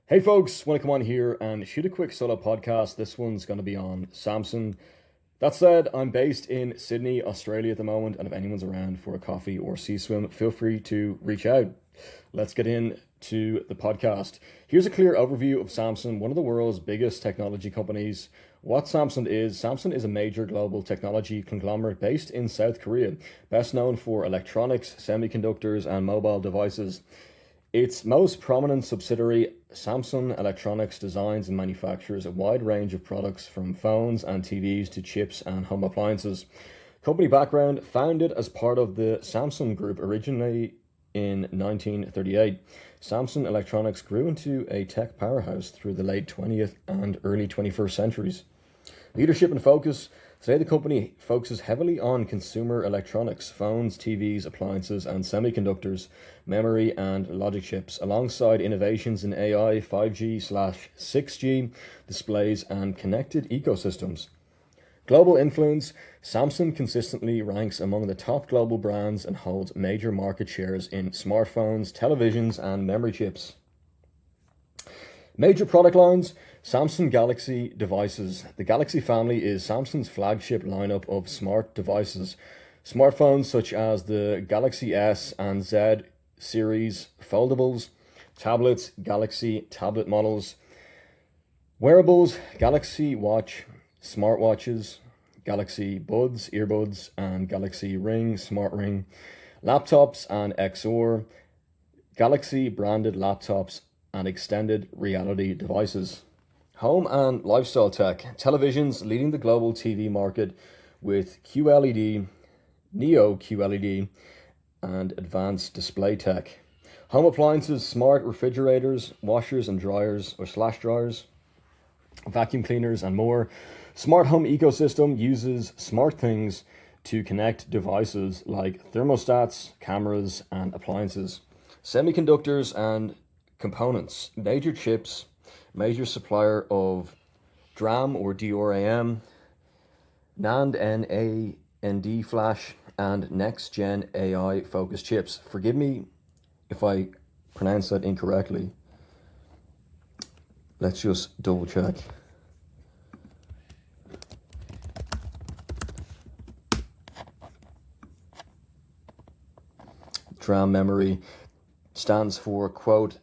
Hey folks, want to come on here and shoot a quick solo podcast. This one's going to be on Samsung. That said, I'm based in Sydney, Australia at the moment, and if anyone's around for a coffee or sea swim, feel free to reach out. Let's get into the podcast. Here's a clear overview of Samsung, one of the world's biggest technology companies. What Samsung is a major global technology conglomerate based in South Korea, best known for electronics, semiconductors, and mobile devices. Its most prominent subsidiary, Samsung Electronics, designs and manufactures a wide range of products from phones and TVs to chips and home appliances. Company background: founded as part of the Samsung Group originally in 1938, Samsung Electronics grew into a tech powerhouse through the late 20th and early 21st centuries. Leadership and focus. Today, the company focuses heavily on consumer electronics, phones, TVs, appliances, and semiconductors, memory and logic chips, alongside innovations in AI, 5G/6G, displays, and connected ecosystems. Global influence. Samsung consistently ranks among the top global brands and holds major market shares in smartphones, televisions, and memory chips. Major product lines: Samsung Galaxy devices. The Galaxy family is Samsung's flagship lineup of smart devices. Smartphones such as the Galaxy S and Z series, foldables, tablets, Galaxy tablet models, wearables, Galaxy Watch, smartwatches, Galaxy Buds, earbuds, and Galaxy Ring, smart ring, laptops and XR, Galaxy branded laptops, and extended reality devices. Home and lifestyle tech. Televisions leading the global TV market with QLED, Neo QLED, and advanced display tech. Home appliances: smart refrigerators, washers and dryers or slash dryers, vacuum cleaners, and more. Smart home ecosystem uses smart things to connect devices like thermostats, cameras, and appliances. Semiconductors and components. Major chips, major supplier of DRAM or DRAM, NAND, NAND flash, and next-gen AI-focused chips. Forgive me if I pronounce that incorrectly. Let's just double check. DRAM memory stands for, quote,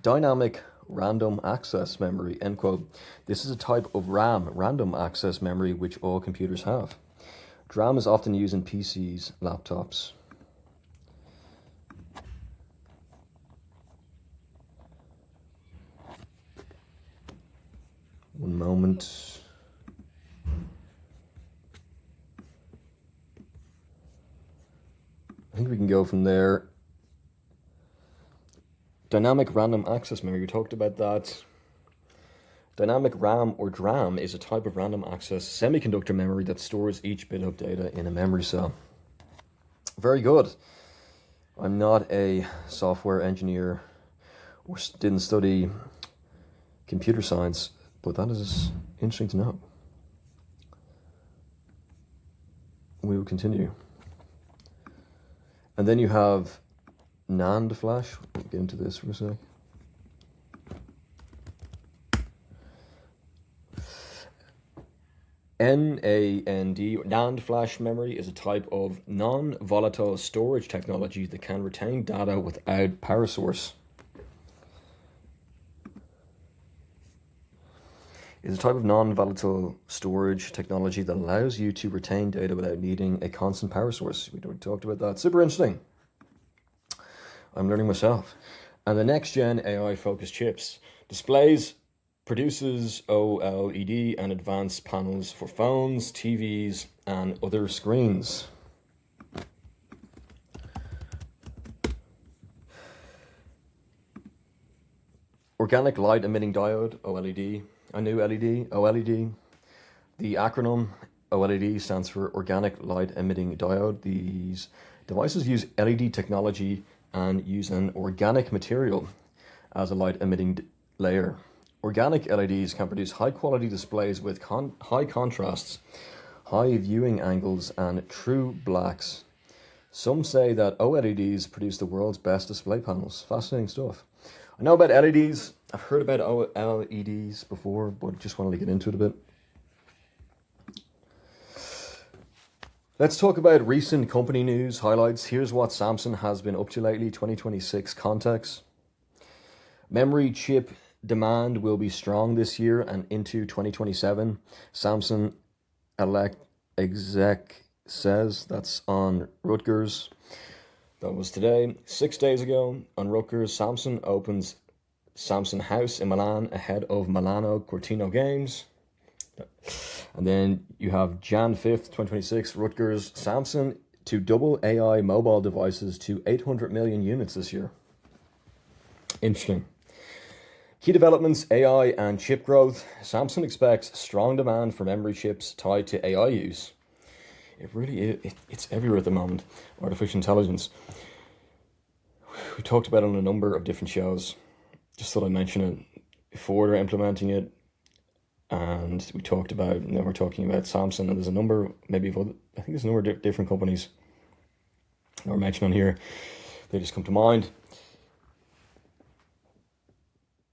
dynamic random access memory, end quote. This is a type of RAM, random access memory, which all computers have. DRAM is often used in PCs, laptops. One moment. I think we can go from there. Dynamic random access memory, we talked about that. Dynamic RAM or DRAM is a type of random access semiconductor memory that stores each bit of data in a memory cell. Very good. I'm not a software engineer or didn't study computer science, but that is interesting to know. We will continue. And then you have NAND flash. We'll get into this for a sec. NAND, NAND flash memory, is a type of non-volatile storage technology that can retain data without power source. It's a type of non-volatile storage technology that allows you to retain data without needing a constant power source. We talked about that. Super interesting. I'm learning myself. And the next-gen AI-focused chips. Displays produces OLED and advanced panels for phones, TVs, and other screens. Organic light emitting diode, OLED. A new LED, OLED. The acronym OLED stands for organic light emitting diode. These devices use LED technology and use an organic material as a light emitting layer. Organic LEDs can produce high quality displays with high contrasts, high viewing angles, and true blacks. Some say that OLEDs produce the world's best display panels. Fascinating stuff. I know about LEDs. I've heard about LEDs before, but just wanted to get into it a bit. Let's talk about recent company news highlights. Here's what Samsung has been up to lately, 2026 context. Memory chip demand will be strong this year and into 2027. Samsung exec says. That's on Rutgers. That was today. 6 days ago on Rutgers, Samsung opens Samsung House in Milan ahead of Milano Cortino Games. And then you have Jan 5th, 2026, Rutgers, Samsung to double AI mobile devices to 800 million units this year. Interesting. Key developments, AI and chip growth. Samsung expects strong demand for memory chips tied to AI use. It really is, it's everywhere at the moment, artificial intelligence. We talked about it on a number of different shows. Just thought I'd mention it. Ford are implementing it. And we talked about, now we're talking about Samsung, and there's a number, maybe of other, I think there's a number of different companies that we're mentioning on here. They just come to mind.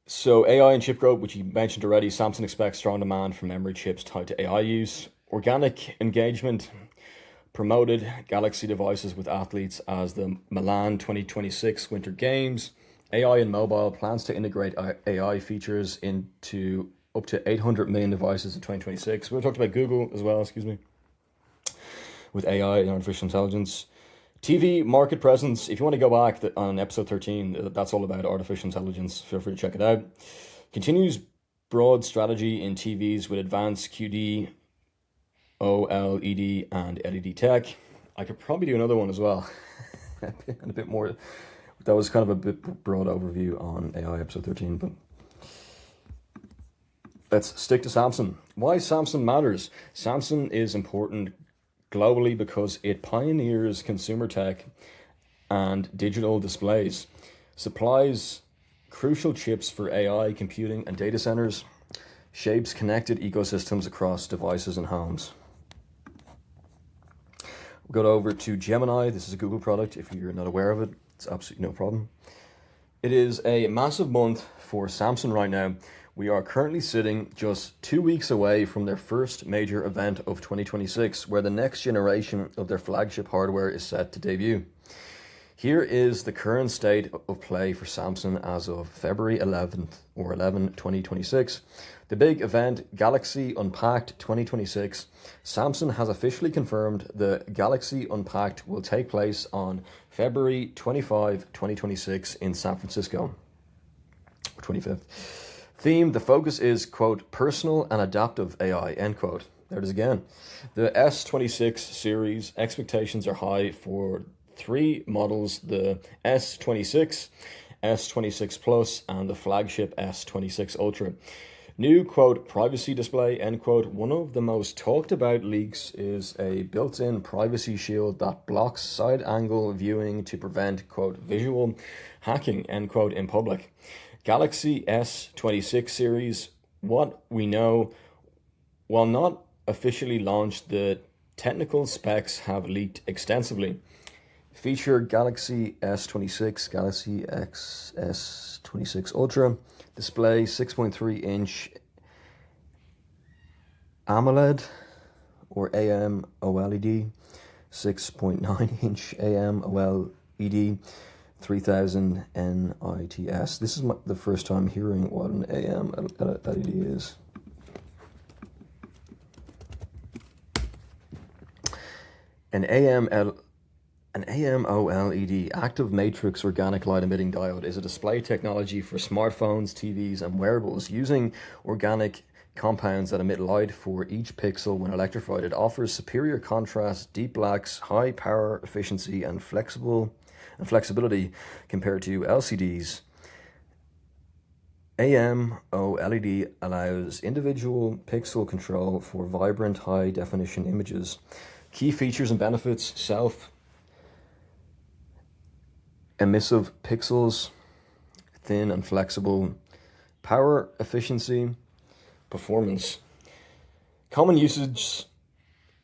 So AI and chip growth, which you mentioned already, Samsung expects strong demand for memory chips tied to AI use. Organic engagement promoted Galaxy devices with athletes as the Milan 2026 Winter Games. AI and mobile plans to integrate AI features into up to 800 million devices in 2026. We talked about Google as well, with AI and artificial intelligence. TV market presence. If you want to go back on episode 13, that's all about artificial intelligence. Feel free to check it out. Continues broad strategy in TVs with advanced QD, OLED, and LED tech. I could probably do another one as well. And a bit more. That was kind of a bit broad overview on AI episode 13, but let's stick to Samsung. Why Samsung matters. Samsung is important globally because it pioneers consumer tech and digital displays, supplies crucial chips for AI, computing, and data centers, shapes connected ecosystems across devices and homes. We'll go over to Gemini. This is a Google product. If you're not aware of it, it's absolutely no problem. It is a massive month for Samsung right now. We are currently sitting just 2 weeks away from their first major event of 2026, where the next generation of their flagship hardware is set to debut. Here is the current state of play for Samsung as of February 11th or 11, 2026. The big event, Galaxy Unpacked 2026. Samsung has officially confirmed the Galaxy Unpacked will take place on February 25, 2026 in San Francisco, 25th. Theme, the focus is, quote, personal and adaptive AI, end quote. There it is again. The S26 series, expectations are high for 3 models, the S26, S26 Plus, and the flagship S26 Ultra. New, quote, privacy display, end quote. One of the most talked about leaks is a built-in privacy shield that blocks side-angle viewing to prevent, quote, visual hacking, end quote, in public. Galaxy S26 series, what we know, while not officially launched, the technical specs have leaked extensively. Feature Galaxy S26, Galaxy S26 Ultra, display 6.3-inch AMOLED or AMOLED, 6.9-inch AMOLED, 3000 nits. This is the first time hearing what an AMOLED is. An AMOLED, active matrix organic light emitting diode, is a display technology for smartphones, TVs, and wearables using organic compounds that emit light for each pixel when electrified. It offers superior contrast, deep blacks, high power efficiency, and flexibility compared to LCDs. AMOLED allows individual pixel control for vibrant high definition images. Key features and benefits: self-emissive pixels, thin and flexible, power efficiency, performance. Common usage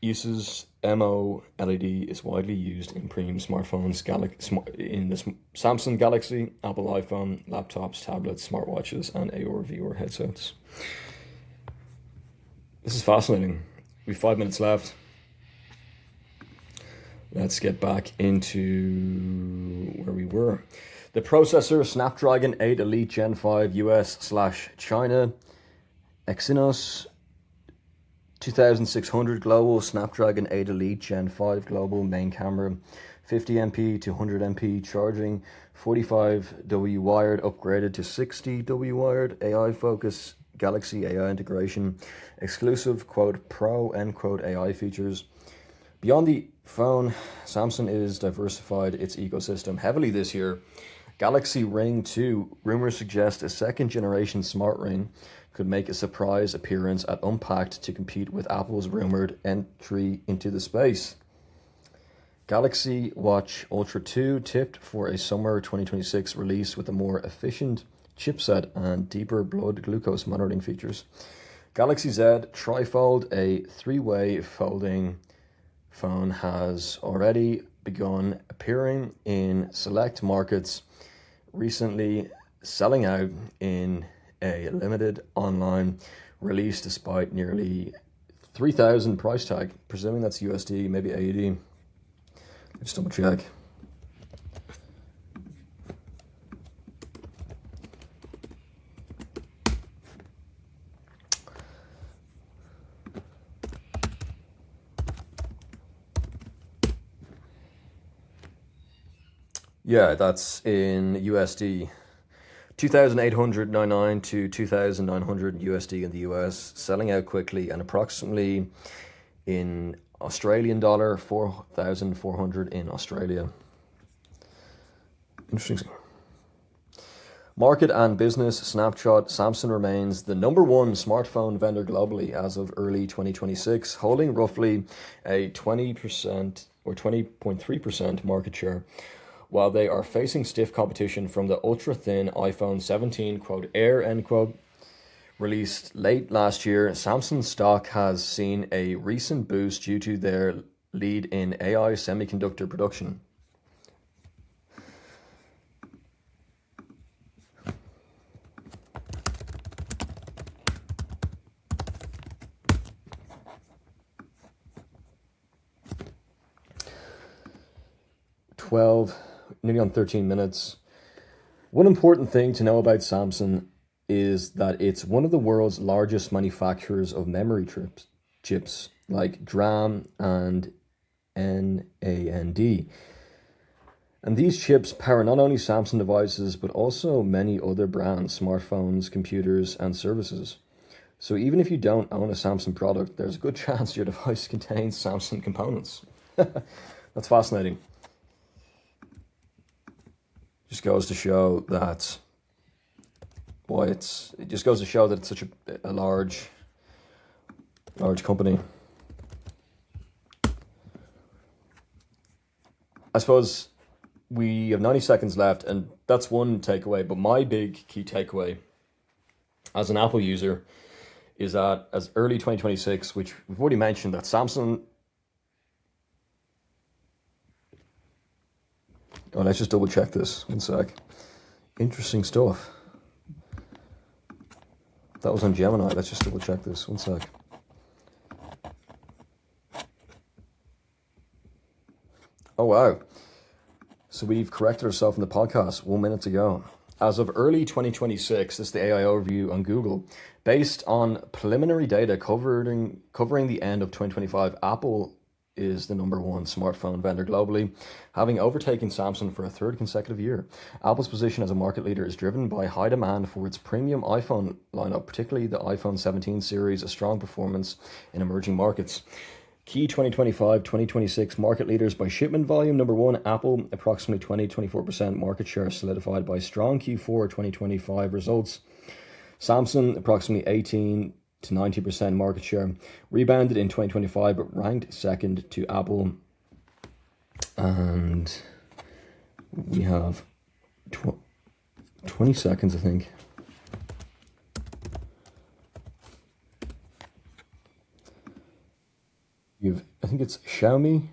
Uses MOLED is widely used in premium smartphones, in the Samsung Galaxy, Apple iPhone, laptops, tablets, smartwatches, and AR/VR headsets. This is fascinating. We've 5 minutes left. Let's get back into where we were. The processor, Snapdragon 8 Elite Gen 5 US/China, Exynos 2600 global, Snapdragon 8 Elite Gen 5 global, main camera, 50MP to 100MP charging, 45W wired upgraded to 60W wired, AI focus, Galaxy AI integration, exclusive quote pro end quote AI features. Beyond the phone, Samsung is diversified its ecosystem heavily this year. Galaxy Ring 2, rumors suggest a second generation smart ring could make a surprise appearance at Unpacked to compete with Apple's rumored entry into the space. Galaxy Watch Ultra 2 tipped for a summer 2026 release with a more efficient chipset and deeper blood glucose monitoring features. Galaxy Z Trifold, a three-way folding phone, has already begun appearing in select markets, recently selling out in a limited online release despite nearly 3,000 price tag. Presuming that's USD, maybe AED. Let's double check. Yeah, that's in USD. 2,899 to 2,900 USD in the US, selling out quickly, and approximately in Australian dollar, 4,400 in Australia. Interesting. Market and business snapshot. Samsung remains the number one smartphone vendor globally as of early 2026, holding roughly a 20% or 20.3% market share, while they are facing stiff competition from the ultra-thin iPhone 17, quote, Air, end quote. Released late last year, Samsung stock has seen a recent boost due to their lead in AI semiconductor production. Nearly on 13 minutes. One important thing to know about Samsung is that it's one of the world's largest manufacturers of memory chips like DRAM and NAND. And these chips power not only Samsung devices, but also many other brands, smartphones, computers, and services. So even if you don't own a Samsung product, there's a good chance your device contains Samsung components. That's fascinating. Just goes to show that it just goes to show that it's such a large company. I suppose we have 90 seconds left, and that's one takeaway. But my big key takeaway as an Apple user is that as early 2026, which we've already mentioned, that Samsung. Oh, let's just double check this. One sec. Interesting stuff. That was on Gemini. Let's just double check this. One sec. Oh, wow. So we've corrected ourselves in the podcast 1 minute to go. As of early 2026, this is the AI overview on Google. Based on preliminary data covering the end of 2025, Apple is the number one smartphone vendor globally, having overtaken Samsung for a third consecutive year. Apple's position as a market leader is driven by high demand for its premium iPhone lineup, particularly the iPhone 17 series, a strong performance in emerging markets. Key 2025-2026 market leaders by shipment volume. Number one, Apple, approximately 20-24% market share, solidified by strong Q4 2025 results. Samsung, approximately 18-90% market share, rebounded in 2025 but ranked second to Apple. And we have 20 seconds, I think. I think it's Xiaomi,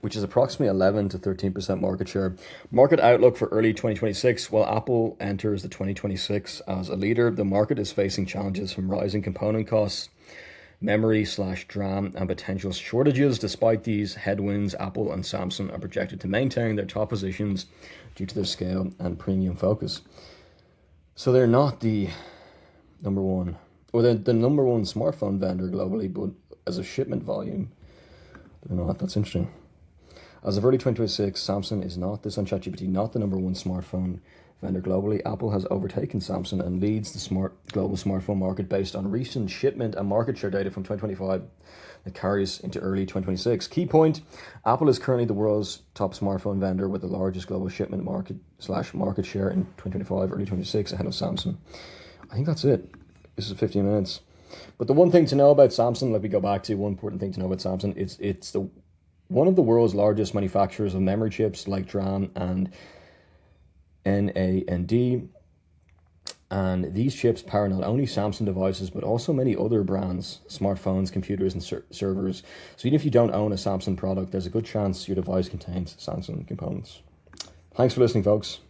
which is approximately 11 to 13% market share. Market outlook for early 2026. While Apple enters the 2026 as a leader, the market is facing challenges from rising component costs, memory/DRAM, and potential shortages. Despite these headwinds, Apple and Samsung are projected to maintain their top positions due to their scale and premium focus. So they're not the number one, or they're the number one smartphone vendor globally, but as a shipment volume, they're not. That's interesting. As of early 2026, Samsung is not, this on ChatGPT, not the number one smartphone vendor globally. Apple has overtaken Samsung and leads the global smartphone market based on recent shipment and market share data from 2025 that carries into early 2026. Key point, Apple is currently the world's top smartphone vendor with the largest global shipment market share in 2025, early 2026, ahead of Samsung. I think that's it. This is 15 minutes. But the one thing to know about Samsung, let me go back to one important thing to know about Samsung, it's one of the world's largest manufacturers of memory chips like DRAM and NAND. And these chips power not only Samsung devices, but also many other brands, smartphones, computers, and servers. So even if you don't own a Samsung product, there's a good chance your device contains Samsung components. Thanks for listening, folks.